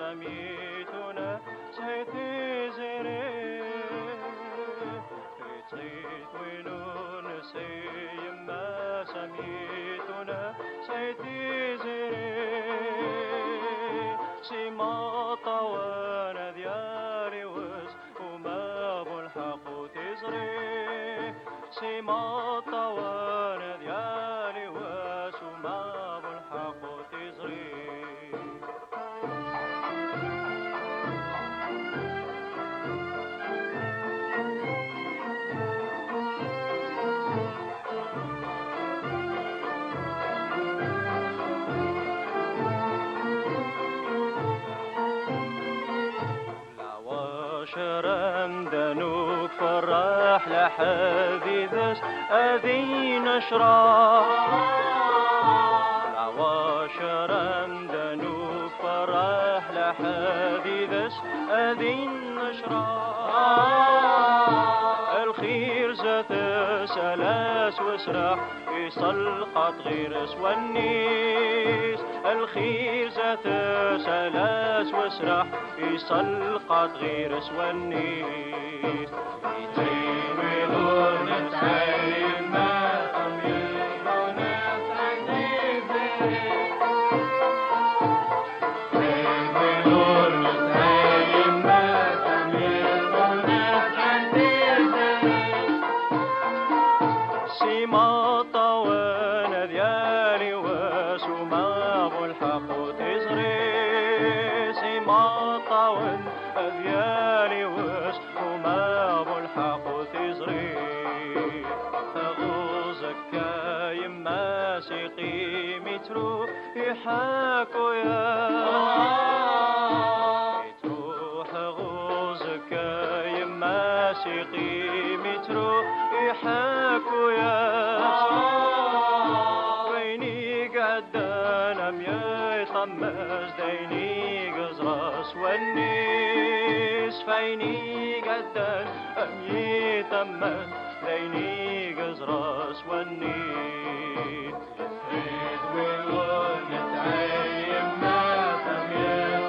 سميتنا سيتي زيري تغيت وينون سيما سميتنا سيتي زيري سيما طوانا ديالي وس وما بالحق تزري سيما طوانا ديالي وس وما بالحق تزري شرم دنوك فرح لحديثس أذي نشرح العوا شرم دنوك فرح لحديثس أذي نشرح الخير زات سلاس وسرح يصلقط غير سوانيس الخير زات سلاس وسرح يصلقط غير سوانيس يتريد ويلون نتعلم ما تميلون تحديد يتريد ويلون نتعلم ما تميلون تحديد سيما طوانا ديالي وسوما بالحق تزري سيما طوان ديالي وسوما بالحق تزري غوزك يما سيقي مترو يحاكو يا تروح غوزك يما سيقي مترو يحاكو يا ويني قدنا ميا يطمس ديني قزرس والنيس فيني قدنا ميا يطمس ديني قزرس والنيس يفرد ويقول نتعيم ما تميل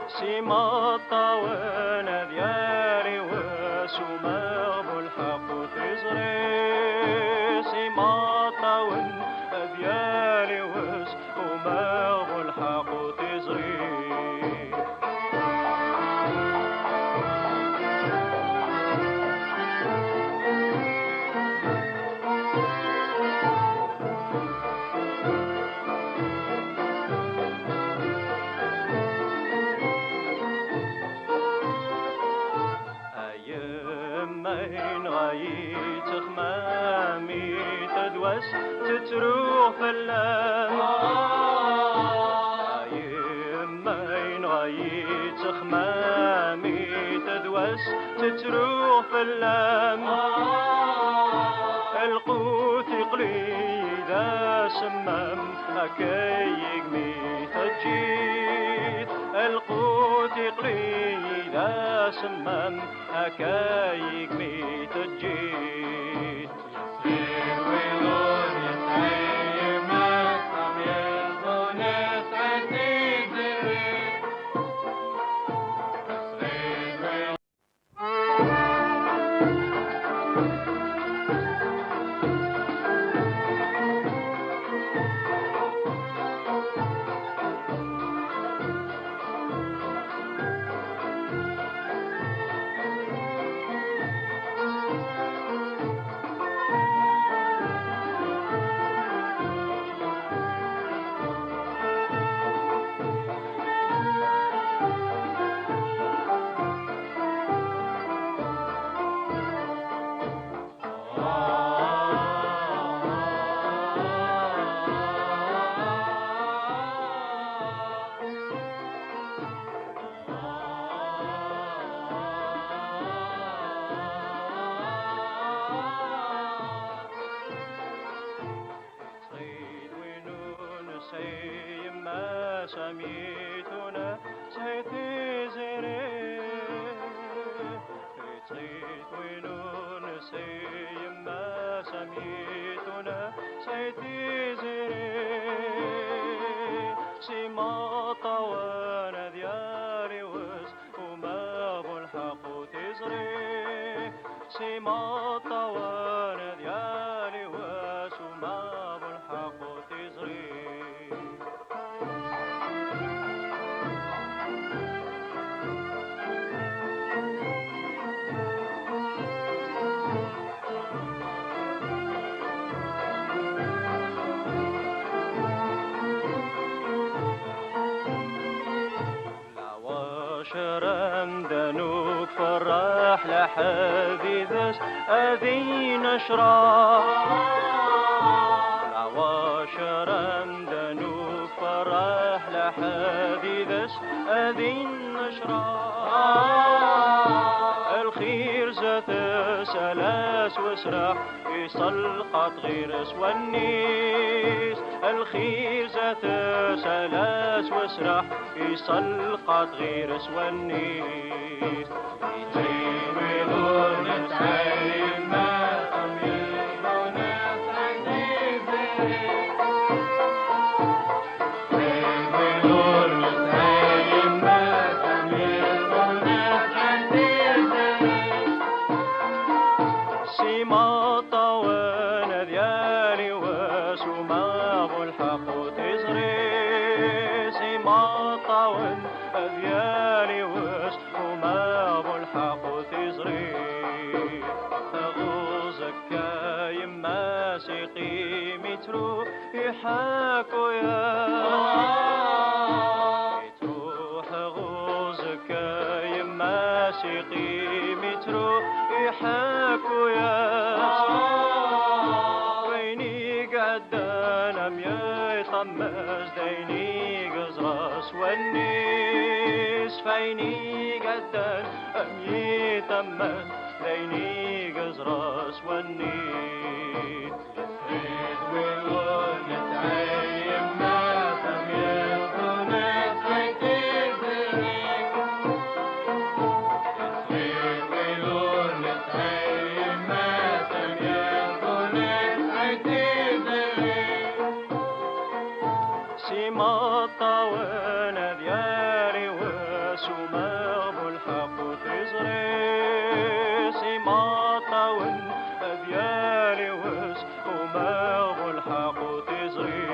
سيما طوانا ديالي وسوما بالحق تزري سيما طوانا ديالي وسوما بالحق تزري مين غايت خمامي تدوس تتروح في اللام مين غايت خمامي تدوس تتروح في اللام القوت يقليد سمام أكيق ميت الجيد القوت يقليد سمام أكايق ميت الجيد يصير ويلون يتعيم نصم يلقون يتعديد الريد يصير ويلون سيما سميتنا سيتي زيري يتنا سيتي زري سيما طوانا ديالي وس وما بالحق تزري سيما طوانا ديالي وس وما بالحق تزري شرم دنوك فرح لحديثس أذي نشرح شرم دنوك فرح لحديثس أذي نشرح الخير زث سلاس وسرح يصلقط غير سوانيس الخير زث سلاس وسرح يصلقط غير سوانيس يجيب لون التعيم ما تميلون التعيب يجيب لون التعيم ما تميلون التعيب سيما طوانا ديالي وسما بالحق تزري سيما طوان ديالي وسما بالحق تزري غوزك يما سيقي مترو يحاكو يا تروح غوزك يما سيقي مترو يحاكو يا ويني قدنا ميا يطمس ديني قزرس والنيس فيني قدنا ميا يطمس ديني قزرس والنيس يفرد ويقول نتعيم ما تميلون التعيب سيما طوانا ديالي وسما بالحق تزري سيما طوان ديالي وسما بالحق تزري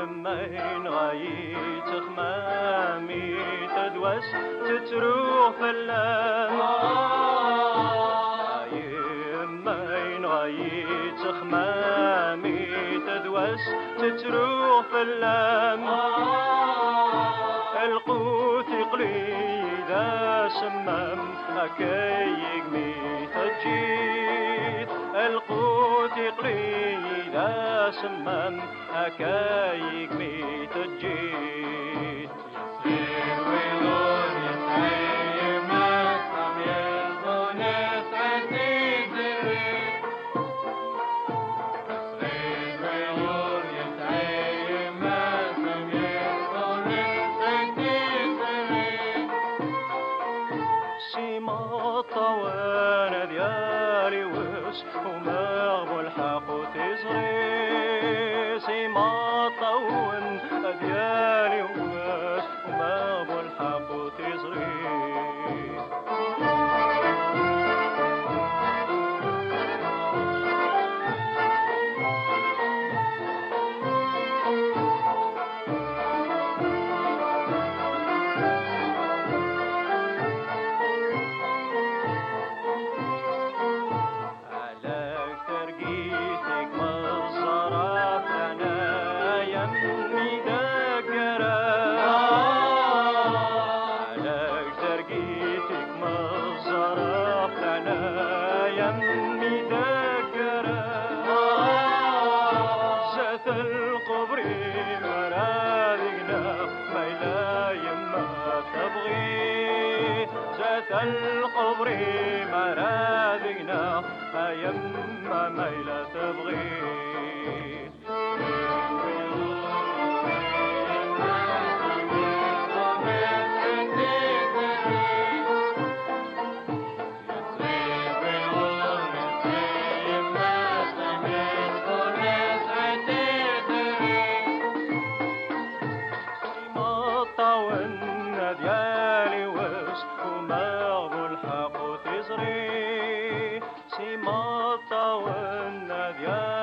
مين غايت خمامي تدوس تتروح في اللام مين غايت خمامي تدوس تتروح في اللام القوت يقلي ذا سمام أكيق ميت الجيت القوت يقلي ذا سمام أكايق ميت الجيت يصير ويلون يتعيم نصم يلقون يتعديد الريح يصير ويلون يتعيم نصم يلقون يتعديد الريح سيما طوانا ديالي وس وما بالحق تزري سيما طوان ديالي وس وما بالحق تزري القبر مراذقنا يما ميلة تبغي ديالي وس وما الحق تزري سيما طاولنا ديالي